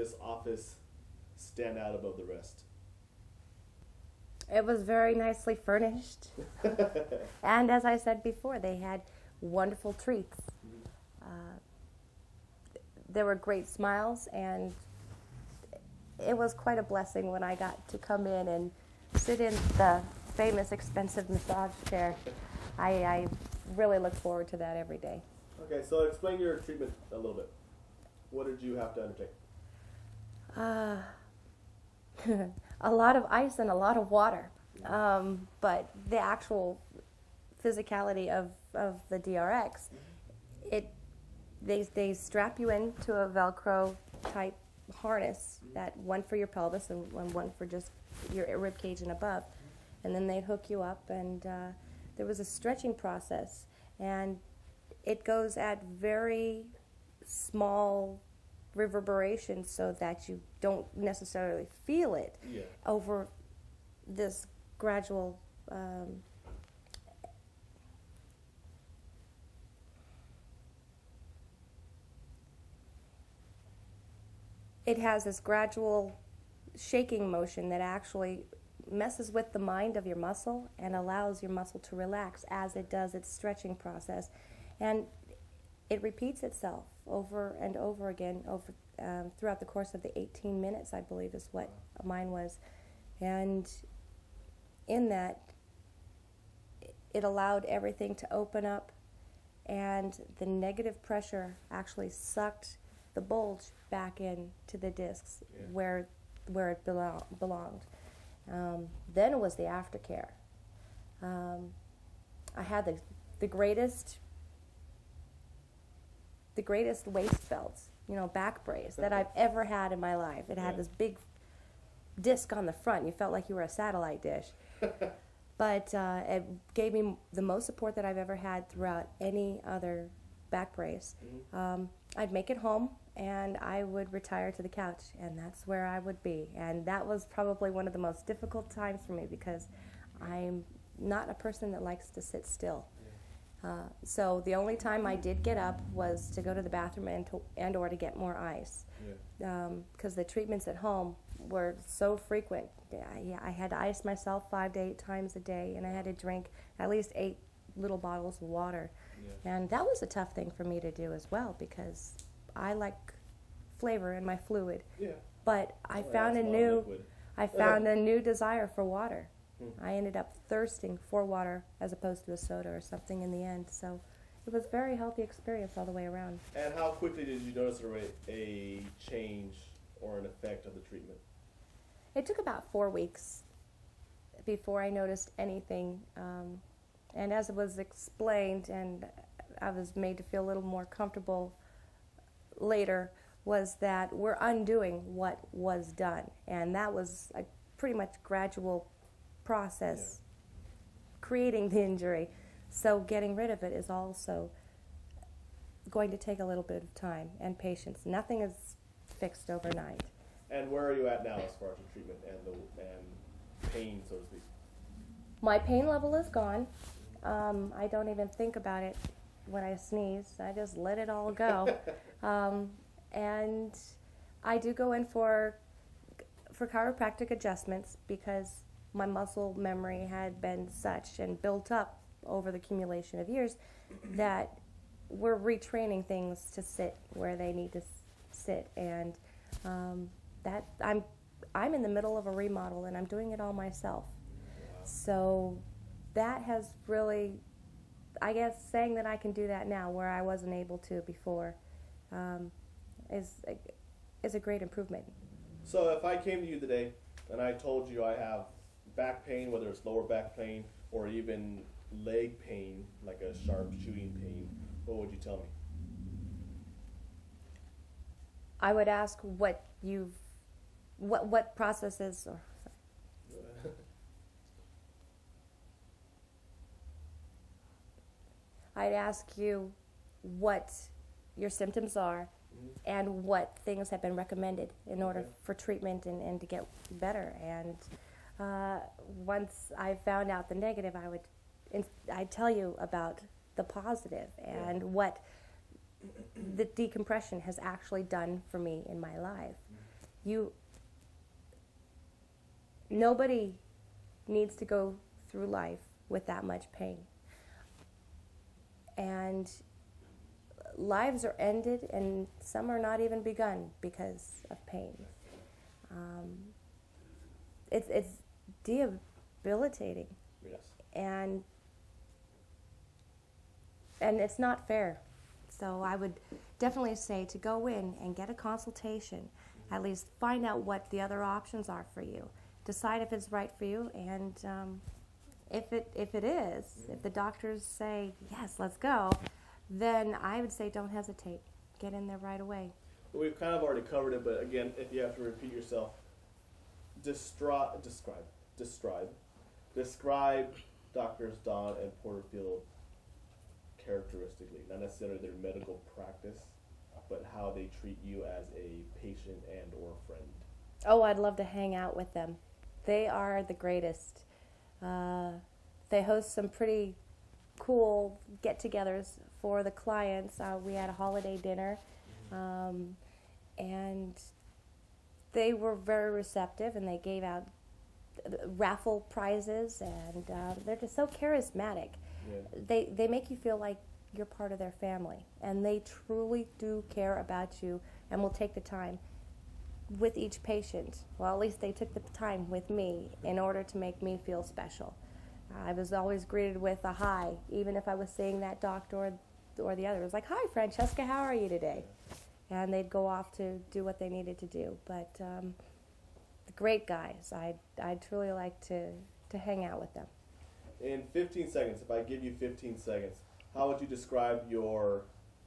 this office stand out above the rest? It was very nicely furnished. And as I said before, they had wonderful treats. There were great smiles, and it was quite a blessing when I got to come in and sit in the famous expensive massage chair. I really look forward to that every day. Okay, so explain your treatment a little bit. What did you have to undertake? A lot of ice and a lot of water. But the actual physicality of the DRX, they strap you into a Velcro type harness, that one for your pelvis and one for just your rib cage and above, and then they'd hook you up, and there was a stretching process, and it goes at very small reverberations so that you don't necessarily feel it over this gradual it has this gradual shaking motion that actually messes with the mind of your muscle and allows your muscle to relax as it does its stretching process. And it repeats itself over and over again throughout the course of the 18 minutes, I believe is what mine was. And in that, it allowed everything to open up, and the negative pressure actually sucked the bulge back into the discs where it belonged. Then it was the aftercare. I had the greatest waist belts, back brace that I've ever had in my life. It had this big disc on the front. You felt like you were a satellite dish. But it gave me the most support that I've ever had throughout any other back brace. I'd make it home, and I would retire to the couch, and that's where I would be. And that was probably one of the most difficult times for me, because I'm not a person that likes to sit still. So the only time I did get up was to go to the bathroom and or to get more ice, because the treatments at home were so frequent. I had to ice myself 5 to 8 times a day, and I had to drink at least 8 little bottles of water. And that was a tough thing for me to do as well, because I like flavor in my fluid. But I found a new desire for water. I ended up thirsting for water as opposed to a soda or something in the end. So it was a very healthy experience all the way around. And how quickly did you notice a change or an effect of the treatment? It took about 4 weeks before I noticed anything. And as it was explained, and I was made to feel a little more comfortable later, was that we're undoing what was done. And that was a pretty much gradual process, creating the injury. So getting rid of it is also going to take a little bit of time and patience. Nothing is fixed overnight. And where are you at now as far as the treatment and pain, so to speak? My pain level is gone. I don't even think about it when I sneeze. I just let it all go. And I do go in for chiropractic adjustments, because my muscle memory had been such and built up over the accumulation of years that we're retraining things to sit where they need to sit. And that I'm in the middle of a remodel, and I'm doing it all myself. So that has really, I guess, saying that I can do that now where I wasn't able to before is a great improvement. So if I came to you today and I told you I have back pain, whether it's lower back pain or even leg pain, like a sharp shooting pain, what would you tell me? I would ask what processes, or I'd ask you what your symptoms are and what things have been recommended in order for treatment and to get better. And once I found out the negative, I'd tell you about the positive and what the decompression has actually done for me in my life. Nobody needs to go through life with that much pain. And lives are ended, and some are not even begun because of pain. It's debilitating. Yes. And it's not fair. So I would definitely say to go in and get a consultation, at least find out what the other options are for you, decide if it's right for you, and if it is, if the doctors say, yes, let's go, then I would say don't hesitate. Get in there right away. Well, we've kind of already covered it, but again, if you have to repeat yourself, describe Doctors Don and Porterfield characteristically, not necessarily their medical practice, but how they treat you as a patient and or friend. Oh, I'd love to hang out with them. They are the greatest. They host some pretty cool get-togethers for the clients. We had a holiday dinner, and they were very receptive, and they gave out raffle prizes, and they're just so charismatic. Yeah. They make you feel like you're part of their family, and they truly do care about you and will take the time with each patient. Well, at least they took the time with me in order to make me feel special. I was always greeted with a hi, even if I was seeing that doctor or the other. It was like, hi, Francesca, how are you today? And they'd go off to do what they needed to do. But the great guys, I'd truly like to hang out with them. In 15 seconds, if I give you 15 seconds, how would you describe your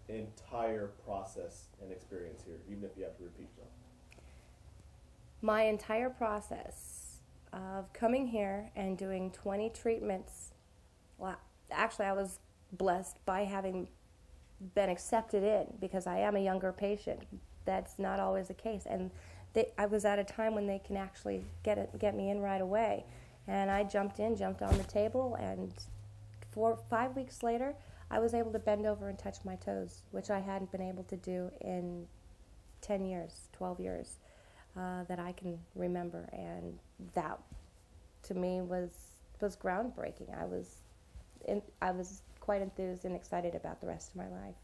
entire process and experience here, even if you have to repeat yourself? My entire process of coming here and doing 20 treatments, well, actually I was blessed by having been accepted in, because I am a younger patient. That's not always the case. And I was at a time when they can actually get me in right away. And I jumped on the table, and 5 weeks later, I was able to bend over and touch my toes, which I hadn't been able to do in 10 years, 12 years that I can remember. And that, to me, was groundbreaking. I was quite enthused and excited about the rest of my life.